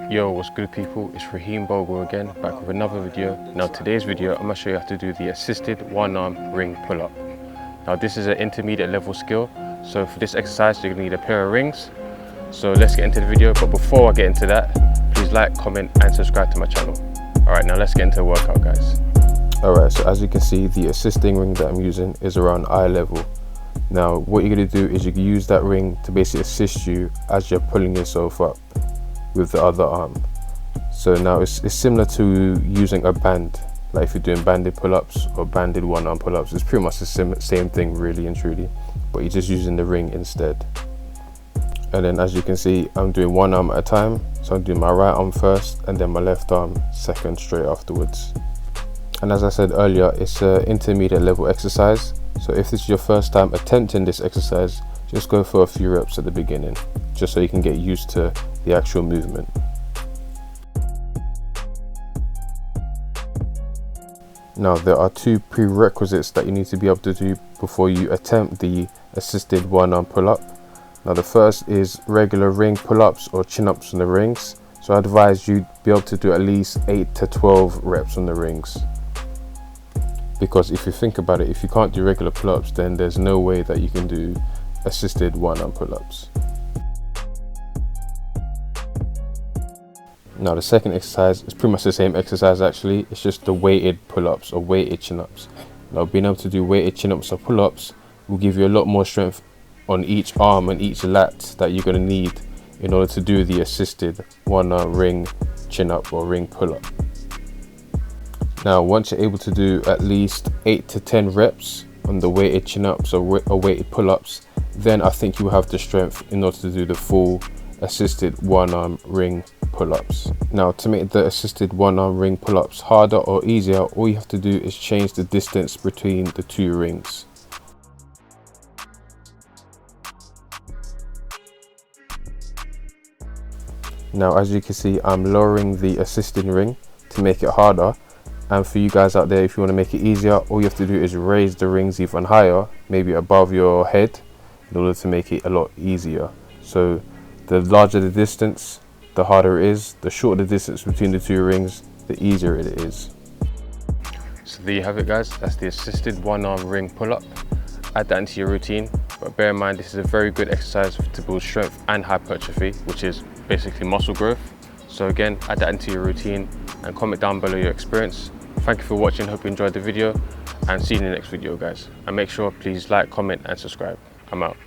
Yo, what's good people? It's Raheem Bogle again, back with another video. Now today's video, I'm going to show you how to do the assisted one arm ring pull up. Now this is an intermediate level skill, so for this exercise you're going to need a pair of rings. So let's get into the video, but before I get into that, please like, comment and subscribe to my channel. Alright, now let's get into the workout, guys. Alright, so as you can see, the assisting ring that I'm using is around eye level. Now what you're going to do is you can use that ring to basically assist you as you're pulling yourself up with the other arm. So now it's similar to using a band, like if you're doing banded pull-ups or banded one arm pull-ups. It's pretty much the same thing really and truly, but you're just using the ring instead. And then as you can see, I'm doing one arm at a time, so I'm doing my right arm first and then my left arm second straight afterwards. And as I said earlier, it's an intermediate level exercise, so if this is your first time attempting this exercise, just go for a few reps at the beginning, just so you can get used to the actual movement. Now there are two prerequisites that you need to be able to do before you attempt the assisted one arm pull up. Now the first is regular ring pull ups or chin ups on the rings. So I advise you be able to do at least 8 to 12 reps on the rings. Because if you think about it, if you can't do regular pull ups, then there's no way that you can do assisted one arm pull ups. Now the second exercise is pretty much the same exercise actually, it's just the weighted pull-ups or weighted chin-ups. Now being able to do weighted chin-ups or pull-ups will give you a lot more strength on each arm and each lat that you're going to need in order to do the assisted one arm ring chin-up or ring pull-up. Now once you're able to do at least 8 to 10 reps on the weighted chin-ups or weighted pull-ups, then I think you have the strength in order to do the full assisted one arm ring pull-ups. Now to make the assisted one arm ring pull-ups harder or easier, all you have to do is change the distance between the two rings. Now as you can see, I'm lowering the assisting ring to make it harder, and for you guys out there, if you want to make it easier, all you have to do is raise the rings even higher, maybe above your head, in order to make it a lot easier. So the larger the distance, the harder it is. The shorter the distance between the two rings, the easier it is. So there you have it, guys. That's the assisted one arm ring pull up. Add that into your routine, but bear in mind this is a very good exercise to build strength and hypertrophy, which is basically muscle growth. So again, add that into your routine and comment down below your experience. Thank you for watching, hope you enjoyed the video, and see you in the next video, guys. And make sure please like, comment and subscribe. I'm out.